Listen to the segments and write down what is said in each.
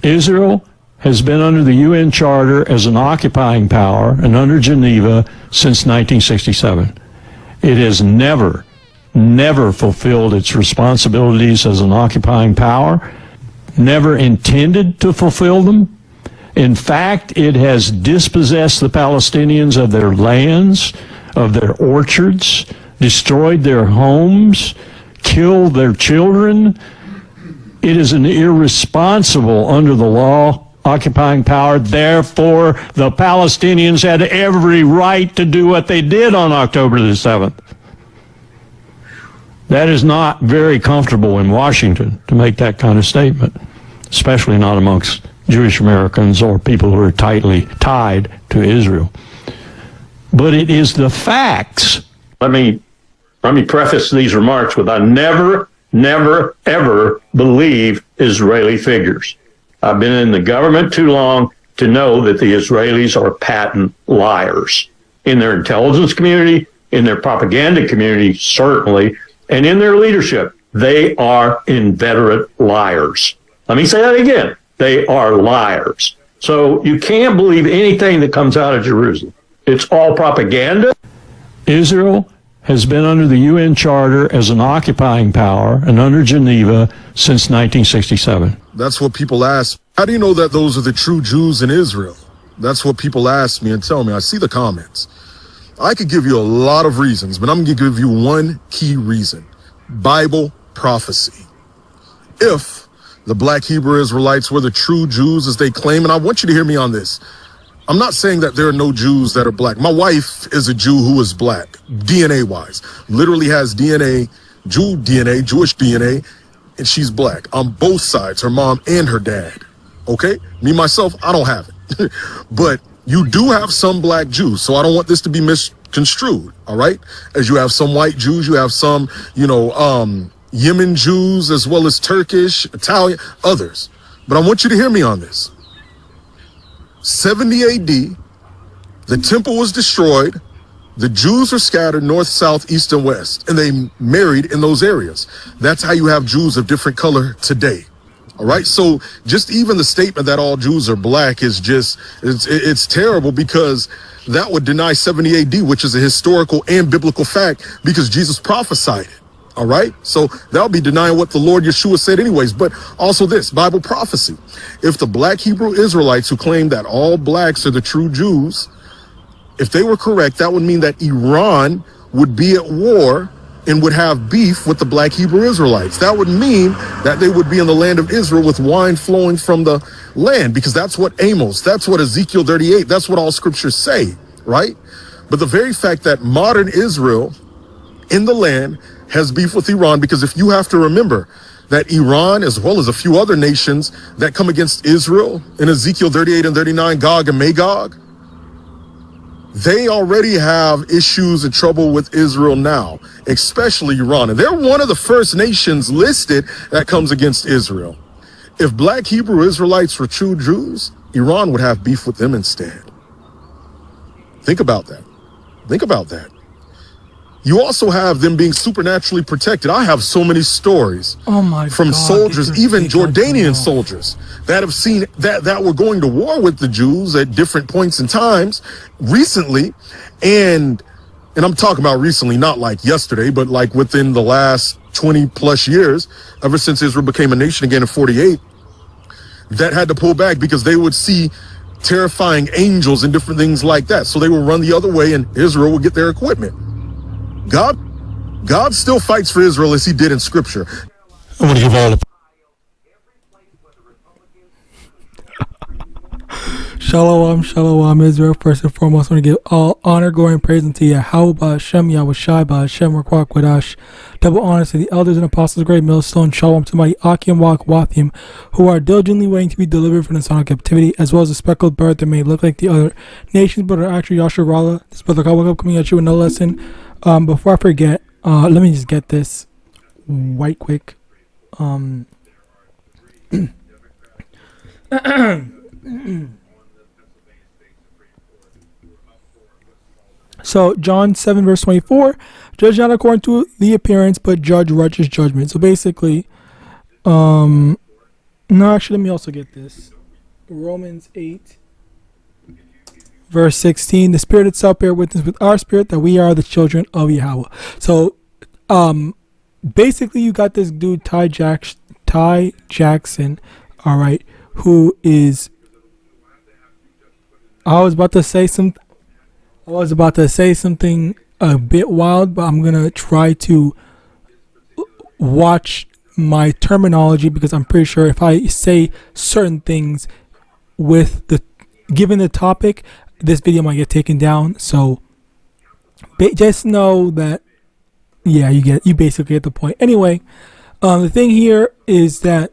Israel has been under the UN Charter as an occupying power and under Geneva since 1967. It has never fulfilled its responsibilities as an occupying power, never intended to fulfill them. In fact, it has dispossessed the Palestinians of their lands, of their orchards, destroyed their homes, killed their children. It is an irresponsible, under the law, occupying power. Therefore, the Palestinians had every right to do what they did on October the 7th. That is not very comfortable in Washington to make that kind of statement, especially not amongst Jewish Americans or people who are tightly tied to Israel. But it is the facts. Let me preface these remarks with, I never, ever believe Israeli figures. I've been in the government too long to know that the Israelis are patent liars. In their intelligence community, in their propaganda community, certainly, and in their leadership, they are inveterate liars. Let me say that again. They are liars. So you can't believe anything that comes out of Jerusalem. It's all propaganda. Israel has been under the UN Charter as an occupying power and under Geneva since 1967. That's what people ask. How do you know that those are the true Jews in Israel? That's what people ask me and tell me. I see the comments. I could give you a lot of reasons, but I'm going to give you one key reason. Bible prophecy. If the black Hebrew Israelites were the true Jews as they claim, and I want you to hear me on this, I'm not saying that there are no Jews that are black. My wife is a Jew who is black, DNA-wise. Literally has DNA, Jew DNA, Jewish DNA, and she's black on both sides, her mom and her dad. Okay? Me, myself, I don't have it. But you do have some black Jews, so I don't want this to be misconstrued, all right? As you have some white Jews, you have some, Yemen Jews, as well as Turkish, Italian, others. But I want you to hear me on this. 70 AD, the temple was destroyed. The Jews are scattered north, south, east, and west, and they married in those areas. That's how you have Jews of different color today. All right. So just even the statement that all Jews are black is just, it's terrible, because that would deny 70 AD, which is a historical and biblical fact, because Jesus prophesied it. All right. So that'll be denying what the Lord Yeshua said anyways. But also this Bible prophecy. If the black Hebrew Israelites who claim that all blacks are the true Jews, if they were correct, that would mean that Iran would be at war and would have beef with the black Hebrew Israelites. That would mean that they would be in the land of Israel with wine flowing from the land, because that's what Amos, that's what Ezekiel 38, that's what all scriptures say, right? But the very fact that modern Israel in the land has beef with Iran, because if you have to remember that Iran, as well as a few other nations that come against Israel in Ezekiel 38 and 39, Gog and Magog, they already have issues and trouble with Israel now, especially Iran. And they're one of the first nations listed that comes against Israel. If black Hebrew Israelites were true Jews, Iran would have beef with them instead. Think about that. Think about that. You also have them being supernaturally protected. I have so many stories from soldiers, even Jordanian soldiers, that have seen that were going to war with the Jews at different points in times recently. And I'm talking about recently, not like yesterday, but like within the last 20 plus years, ever since Israel became a nation again in 48, that had to pull back because they would see terrifying angels and different things like that. So they will run the other way and Israel will get their equipment. God still fights for Israel as he did in scripture. I want to give all the Shalom, Israel. First and foremost, I want to give all honor, glory, and praise unto Yahawah, Hashem, YAHAWASHI, Hashem, Rakwak, double honor to the elders and apostles, great millstone, Shalom to mighty Akim, Wathim, who are diligently waiting to be delivered from the son of captivity, as well as a speckled bird that may look like the other nations, but are actually Yasharallah. This brother God coming at you with no lesson. Before I forget, let me just get this right quick. So John 7 verse 24, judge not according to the appearance, but judge righteous judgment. So basically, No, actually, let me also get this. Romans 8, verse 16. The Spirit itself bear witness with our spirit that we are the children of Yahweh. So, basically, you got this dude, Ty Jackson, all right, who is. I was about to say something a bit wild, but I'm gonna try to watch my terminology, because I'm pretty sure if I say certain things with the given the topic, this video might get taken down. So just know that, yeah, you basically get the point. Anyway, the thing here is that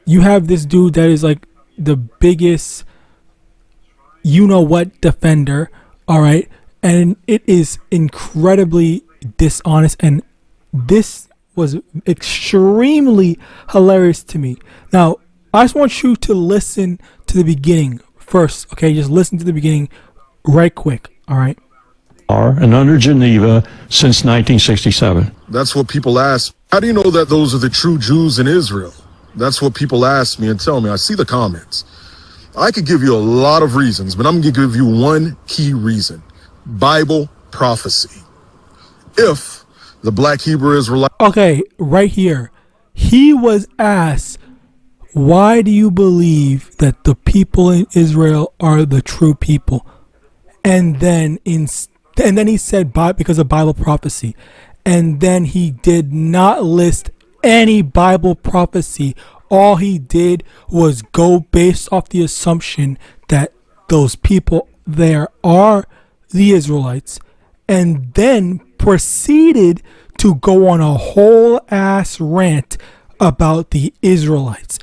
you have this dude that is like the biggest you-know-what defender, all right, and it is incredibly dishonest, and this was extremely hilarious to me. Now, I just want you to listen to the beginning first, okay? Just listen to the beginning right quick, all right? And under Geneva since 1967. That's what people ask. How do you know that those are the true Jews in Israel? That's what people ask me and tell me. I see the comments. I could give you a lot of reasons, but I'm going to give you one key reason. Bible prophecy. If the black Hebrew Israelite... Okay, right here. He was asked, why do you believe that the people in Israel are the true people? And then he said, because of Bible prophecy. And then he did not list any Bible prophecy. All he did was go based off the assumption that those people there are the Israelites, and then proceeded to go on a whole ass rant about the Israelites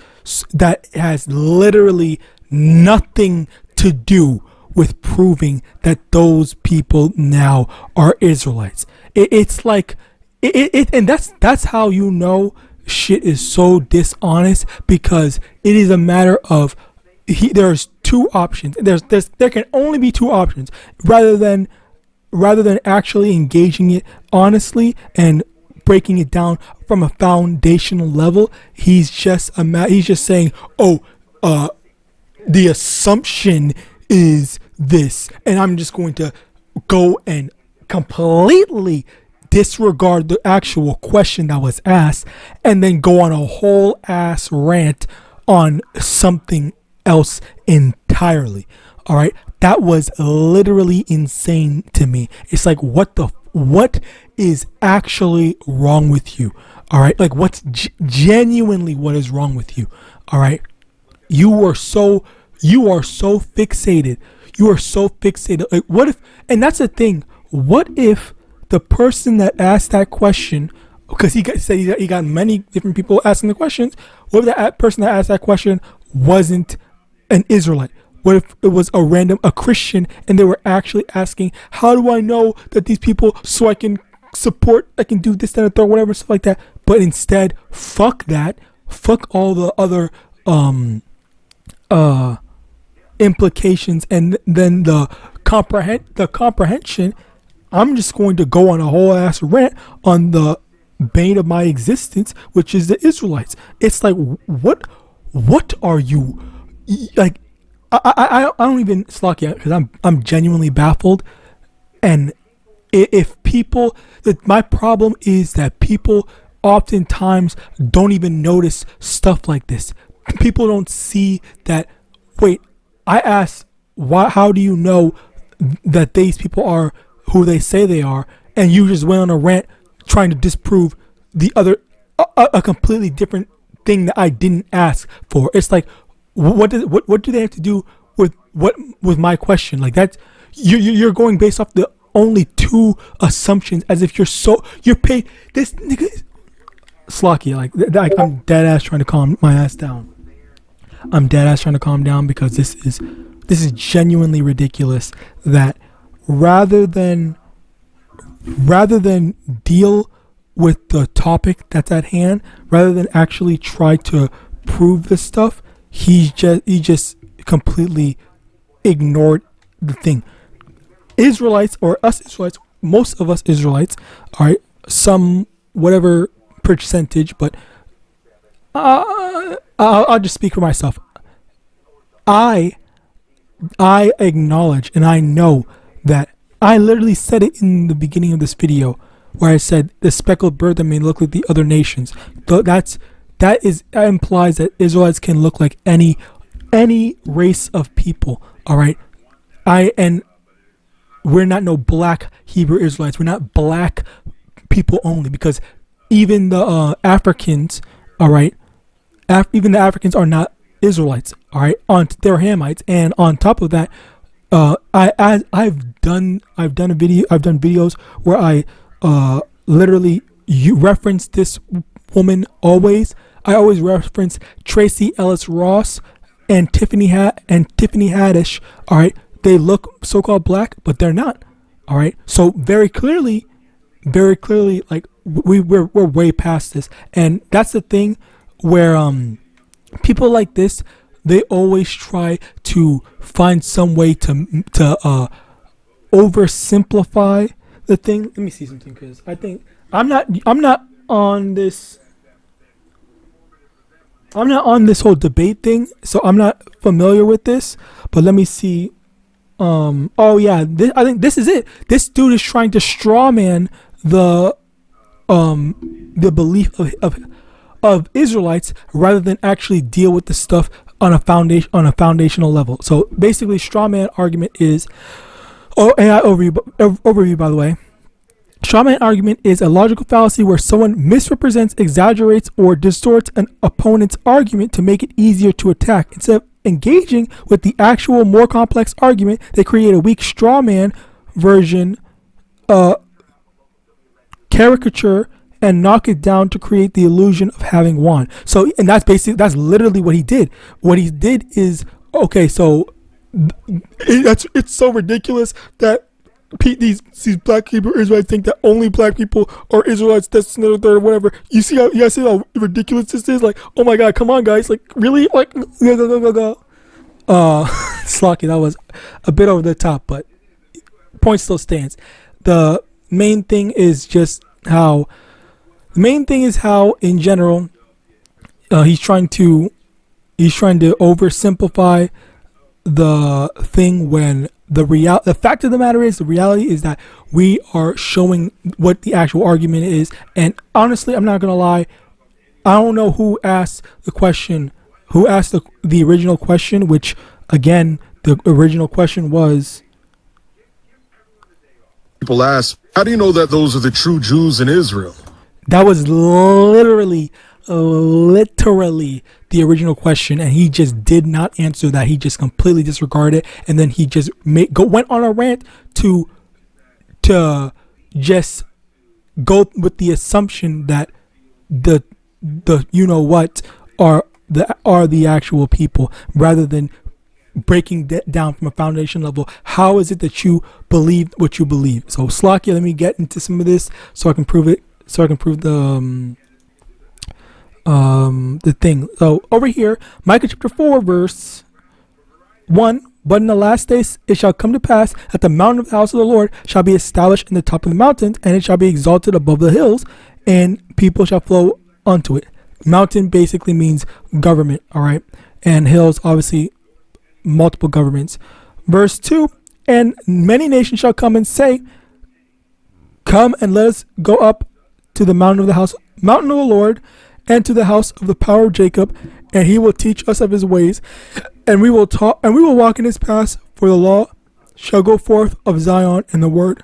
that has literally nothing to do with proving that those people now are Israelites. It's like and that's how you know shit is so dishonest, because it is a matter of there's two options. There can only be two options, rather than actually engaging it honestly and breaking it down from a foundational level. He's just saying, the assumption is this, and I'm just going to go and completely disregard the actual question that was asked, and then go on a whole ass rant on something else entirely. All right, that was literally insane to me. It's like, what is actually wrong with you? All right, like what's genuinely what is wrong with you? All right, you are so fixated. You are so fixated. Like, what if? And that's the thing. What if the person that asked that question, because he got many different people asking the questions, what if that person that asked that question wasn't an Israelite? What if it was a Christian, and they were actually asking, how do I know that these people, so I can support, I can do this, that, and third, whatever, stuff like that. But instead, fuck that. Fuck all the other implications, and then the comprehension. I'm just going to go on a whole ass rant on the bane of my existence, which is the Israelites. It's like, what are you like? I don't even slack yet, because I'm genuinely baffled. And if people, my problem is that people oftentimes don't even notice stuff like this. People don't see that. Wait, I asked, how do you know that these people are who they say they are? And you just went on a rant trying to disprove the other, a completely different thing that I didn't ask for. It's like, what do they have to do with my question? Like, that's you're going based off the only two assumptions, as if you're paid. This nigga Slocky, like I'm dead ass trying to calm my ass down. I'm dead ass trying to calm down, because this is genuinely ridiculous. That rather than deal with the topic that's at hand, rather than actually try to prove this stuff, he just completely ignored the thing. Israelites, or us Israelites, most of us Israelites, all right, some whatever percentage, but a I'll just speak for myself. I acknowledge and I know that I literally said it in the beginning of this video where I said the speckled bird that may look like the other nations. That implies that Israelites can look like any race of people. All right, and we're not no black Hebrew Israelites. We're not black people only, because even the Africans, all right, even the Africans are not Israelites. All right, they're Hamites, and on top of that, I've done videos where I literally reference this woman always. I always reference Tracy Ellis Ross and Tiffany Haddish. All right, they look so-called black, but they're not. All right, so very clearly, like we're way past this, and that's the thing where people like this, they always try to find some way to oversimplify the thing. Let me see something, because I think I'm not on this. I'm not on this whole debate thing, so I'm not familiar with this. But let me see. Oh yeah, I think this is it. This dude is trying to strawman the belief of Israelites rather than actually deal with the stuff on a foundational level. So basically, strawman argument is, overview by the way. Strawman argument is a logical fallacy where someone misrepresents, exaggerates, or distorts an opponent's argument to make it easier to attack. Instead of engaging with the actual more complex argument, they create a weak strawman version, caricature, and knock it down to create the illusion of having won. So, and that's literally what he did. What he did is, okay, so it's so ridiculous that these black Hebrew Israelites think that only black people are Israelites, this, and the third, or whatever. You guys see how ridiculous this is? Like, oh my God, come on, guys. Like, really? Like, Slocky, that was a bit over the top, but point still stands. The main thing is how, in general, he's trying to oversimplify the thing when the fact of the matter is, the reality is that we are showing what the actual argument is. And honestly, I'm not gonna lie, I don't know who asked the question, who asked the original question, which again, the original question was, People ask, how do you know that those are the true Jews in Israel? that was literally the original question, and he just did not answer that. He just completely disregarded it, and then he just went on a rant to just go with the assumption that the you know what are the actual people, rather than breaking down from a foundation level. How is it that you believe what you believe? So Slocky, let me get into some of this so I can prove it. So I can prove the thing. So over here, Micah chapter 4 verse 1. But in the last days it shall come to pass that the mountain of the house of the Lord shall be established in the top of the mountains, and it shall be exalted above the hills, and people shall flow unto it. Mountain basically means government, all right, and hills obviously multiple governments. Verse 2. And many nations shall come and say, come and let us go up to the mountain of the Lord, and to the house of the power of Jacob, and he will teach us of his ways, and we will walk in his paths, for the law shall go forth of Zion, and the word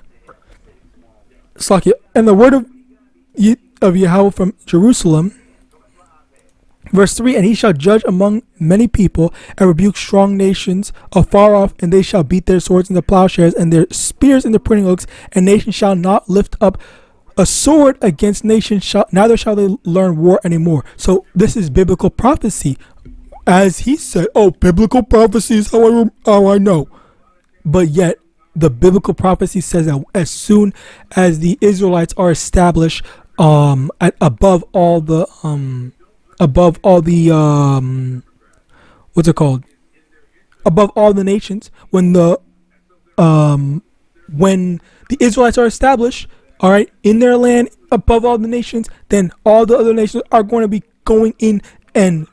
of Yahweh from Jerusalem. Verse 3. And he shall judge among many people, and rebuke strong nations afar off, and they shall beat their swords into plowshares, and their spears into pruning hooks, and nation shall not lift up a sword against nation, neither shall they learn war anymore. So this is biblical prophecy. As he said, biblical prophecy is how I know. But yet the biblical prophecy says that as soon as the Israelites are established above all the nations, when the Israelites are established, all right, in their land above all the nations, then all the other nations are going to be going in and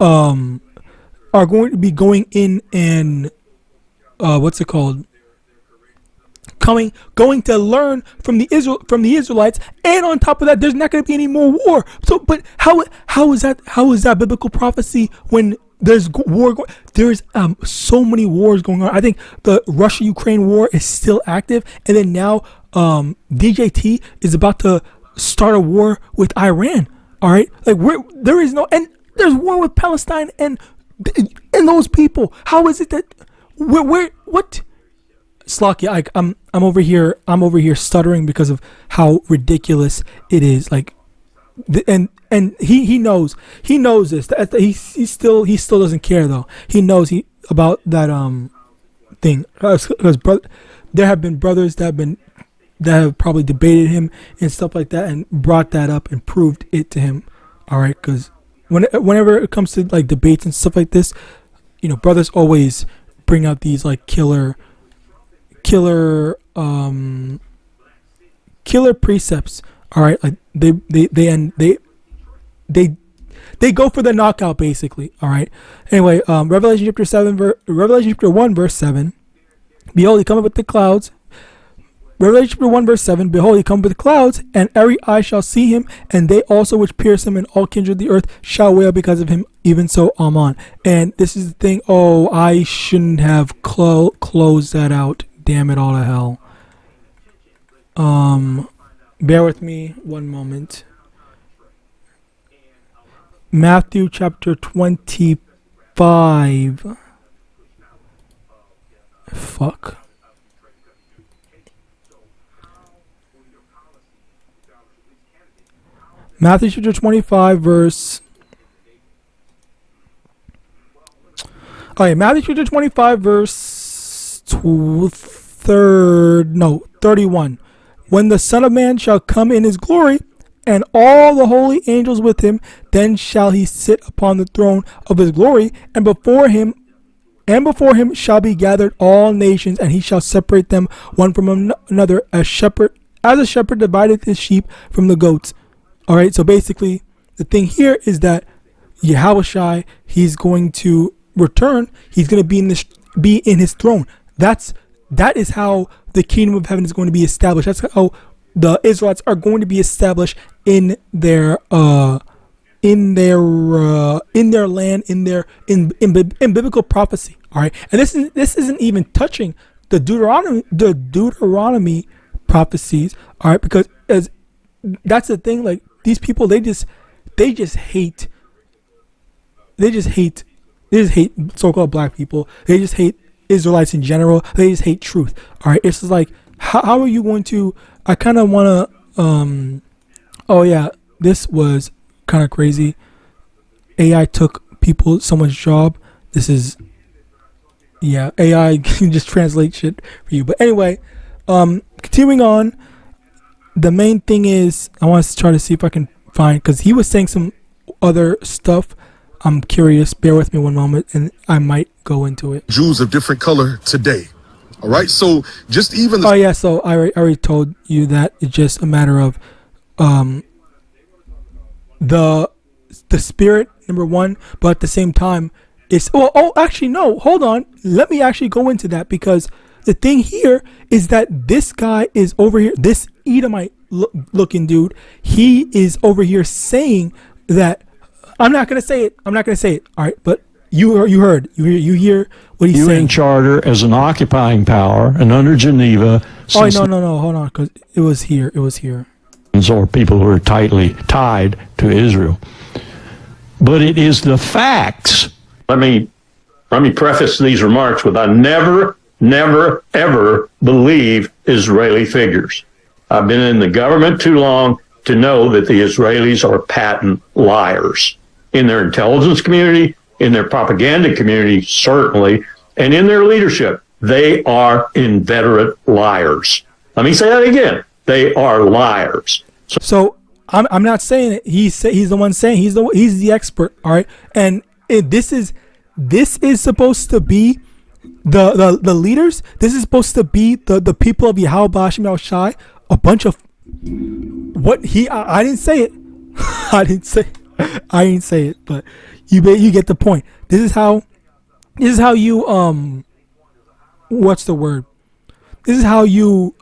are going to be going in and what's it called? Going to learn from the Israelites, and on top of that, there's not going to be any more war. So, but how is that biblical prophecy when there's war? There's so many wars going on. I think the Russia-Ukraine war is still active, and then now DJT is about to start a war with Iran. All right, like there is no, and there's war with Palestine and those people. How is it that what? Slakia, I'm over here stuttering because of how ridiculous it is. Like, and he knows this. He still doesn't care though. He knows about that thing because there have been brothers that have probably debated him and stuff like that and brought that up and proved it to him. All right, because whenever it comes to like debates and stuff like this, brothers always bring out these like killer precepts. All right, like they go for the knockout basically. All right, anyway, Revelation chapter 1 verse 7, behold, he cometh with the clouds. Revelation chapter 1 verse 7, behold, he cometh with the clouds, and every eye shall see him, and they also which pierce him, and all kindred of the earth shall wail because of him. Even so, Amen. And this is the thing. Oh, I shouldn't have closed that out. Damn it all to hell. Bear with me one moment. Matthew chapter 25. Fuck. Matthew chapter 25 verse. Oh yeah, Matthew chapter 25 verse 31. When the Son of Man shall come in his glory, and all the holy angels with him, then shall he sit upon the throne of his glory, and before him shall be gathered all nations, and he shall separate them one from another, as a shepherd divideth his sheep from the goats. All right, so basically the thing here is that YAHAWASHI, he's going to return. He's going to be in his throne. That is how the kingdom of heaven is going to be established. That's how the Israelites are going to be established in their land, in biblical prophecy. All right, and this isn't even touching the Deuteronomy prophecies. All right, because that's the thing. Like, these people, they just hate so-called black people. They just hate Israelites in general. They just hate truth. All right, it's just like, how are you going to? I kind of want to. Oh yeah, this was kind of crazy. AI took people someone's job. This is, yeah, AI can just translate shit for you. But anyway, continuing on. The main thing is, I want to try to see if I can find, because he was saying some other stuff. I'm curious. Bear with me one moment, and I might go into it. Jews of different color today. All right. So just even. Oh yeah. So I already told you that it's just a matter of the spirit, number one, but at the same time, it's actually no. Hold on. Let me actually go into that, because the thing here is that this guy is over here. This Edomite looking dude, he is over here saying that. I'm not gonna say it. All right, but you hear what he's saying. UN Charter as an occupying power, and under Geneva. Oh no, hold on, because it was here. Or people who are tightly tied to Israel. But it is the facts. Let me preface these remarks with, I never, ever believe Israeli figures. I've been in the government too long to know that the Israelis are patent liars. In their intelligence community, in their propaganda community, certainly, and in their leadership, they are inveterate liars. Let me say that again. They are liars. So I'm not saying it. He's the one saying, he's the expert. All right, and this is supposed to be the leaders. This is supposed to be the people of YAHAWAH and His, a bunch of what he. I didn't say it. I didn't say it, but You get the point. This is how you what's the word? This is how you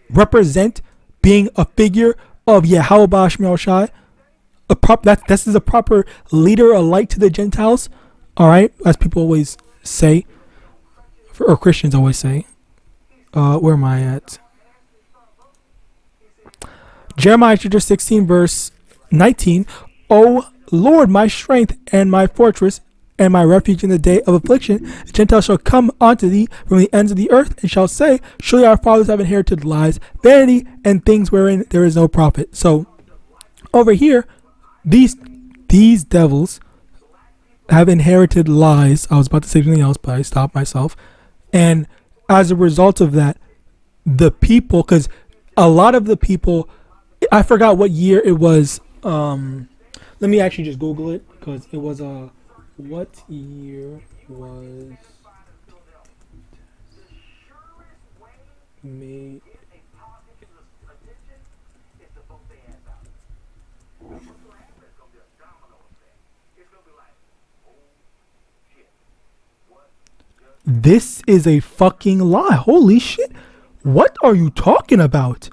represent being a figure of Yahawadah Shai. This is a proper leader, a light to the Gentiles. All right, as people always say, or Christians always say. Where am I at? Jeremiah chapter 16, verse 19. O Lord, my strength and my fortress and my refuge in the day of affliction, the Gentiles shall come unto thee from the ends of the earth and shall say, surely our fathers have inherited lies, vanity, and things wherein there is no profit. So over here, these devils have inherited lies. I was about to say something else, but I stopped myself. And as a result of that, the people, because a lot of the people, I forgot what year it was. Let me actually just Google it, because it was what year was made? This is a fucking lie. Holy shit. What are you talking about?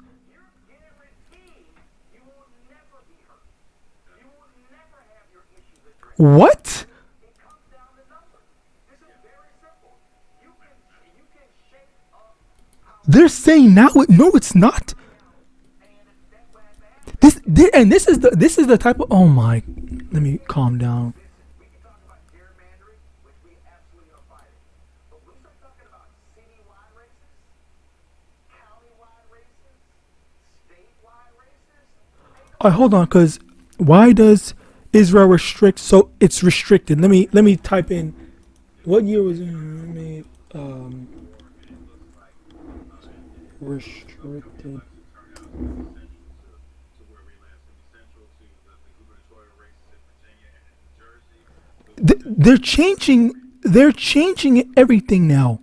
What? They're saying now, no, it's not. This is the type of, oh my, let me calm down. Hold on, because why does Israel restrict? So it's restricted. Let me type in what year was it made restricted. They're changing everything now.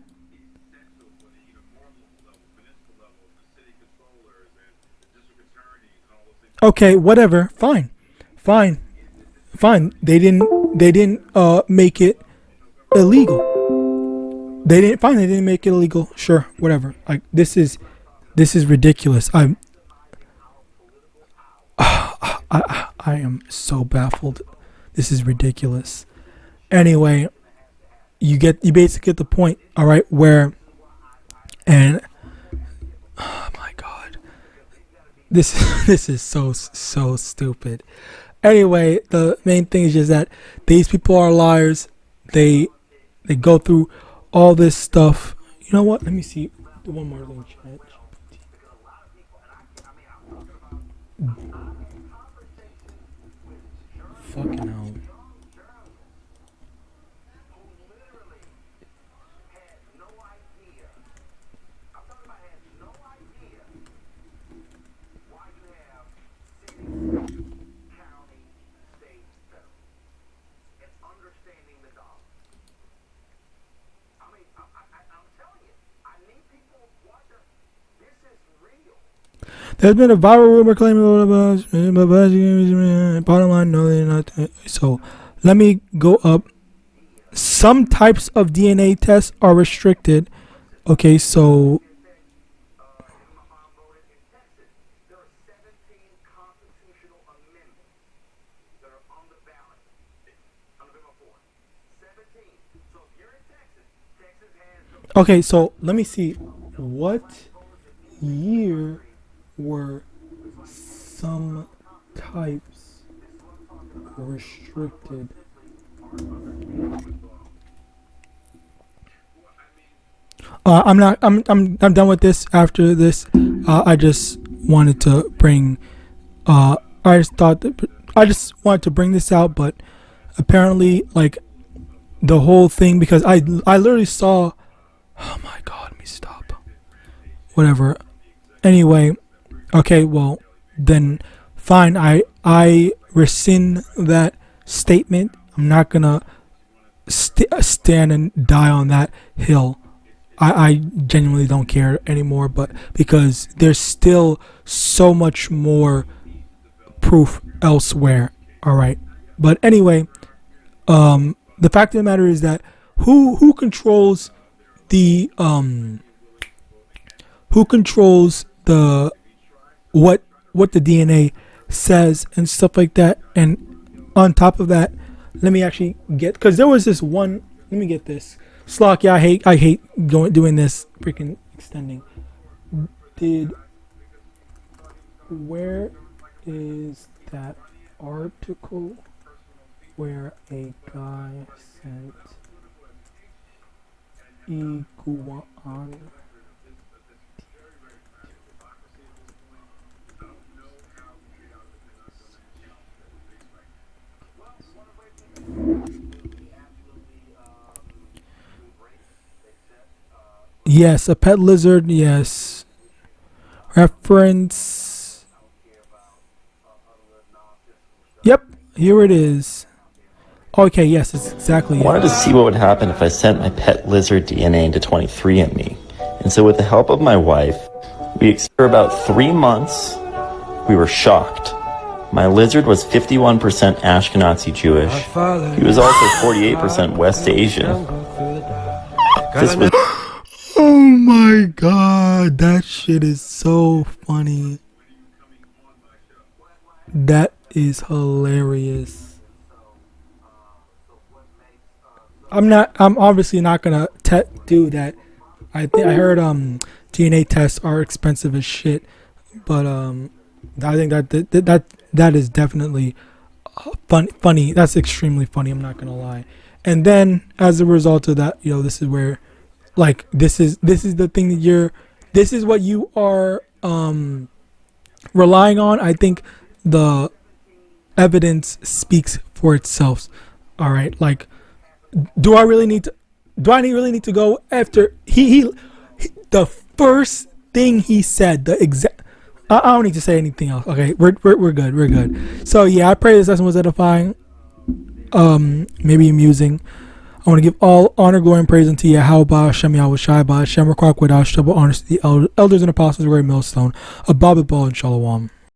Okay, whatever. Fine. They didn't make it illegal. They didn't make it illegal. Sure, whatever. Like this is ridiculous. I am so baffled. This is ridiculous. Anyway, you basically get the point, all right, where, and oh my god. This is so stupid. Anyway, the main thing is just that these people are liars. They go through all this stuff. You know what? Let me see. Do one more little chat. Fucking hell. There's been a viral rumor claiming bottom line, no, they're not. So let me go up. Some types of DNA tests are restricted. Okay, so okay, so let me see. What year were some types restricted? I'm done with this. After this, I just wanted to bring I just wanted to bring this out, but apparently, like, the whole thing, because I literally saw, oh my god, let me stop. Whatever. Anyway, okay, well, then fine. I rescind that statement. I'm not gonna stand and die on that hill. I genuinely don't care anymore, but because there's still so much more proof elsewhere. All right. But anyway, The fact of the matter is that who controls the what the DNA says and stuff like that. And on top of that, let me actually get, because there was this one, let me get this. Slock, yeah, I hate doing this freaking extending. Where is that article where a guy sent iguan? Yes, a pet lizard, yes. Reference. Yep, here it is. Okay, yes, it's exactly I it. wanted to see what would happen if I sent my pet lizard DNA into 23andMe. And so with the help of my wife, for about 3 months, we were shocked. My lizard was 51% Ashkenazi Jewish. He was also 48% West Asian. This was... Oh my god, that shit is so funny. That is hilarious. I'm obviously not gonna do that. I heard DNA tests are expensive as shit, but I think that is definitely funny. That's extremely funny. I'm not gonna lie. And then as a result of that, this is where, like, this is the thing that this is what you are relying on. I think the evidence speaks for itself. All right, like, do I really need to go after he the first thing he said, the exact, I don't need to say anything else. Okay, we're good. So yeah, I pray this lesson was edifying, maybe amusing. I want to give all honor, glory, and praise unto Yahawadah, YAHAWASHI, HAITIANS, double honors to the elders and apostles of the great millstone, a Bible and Shalom.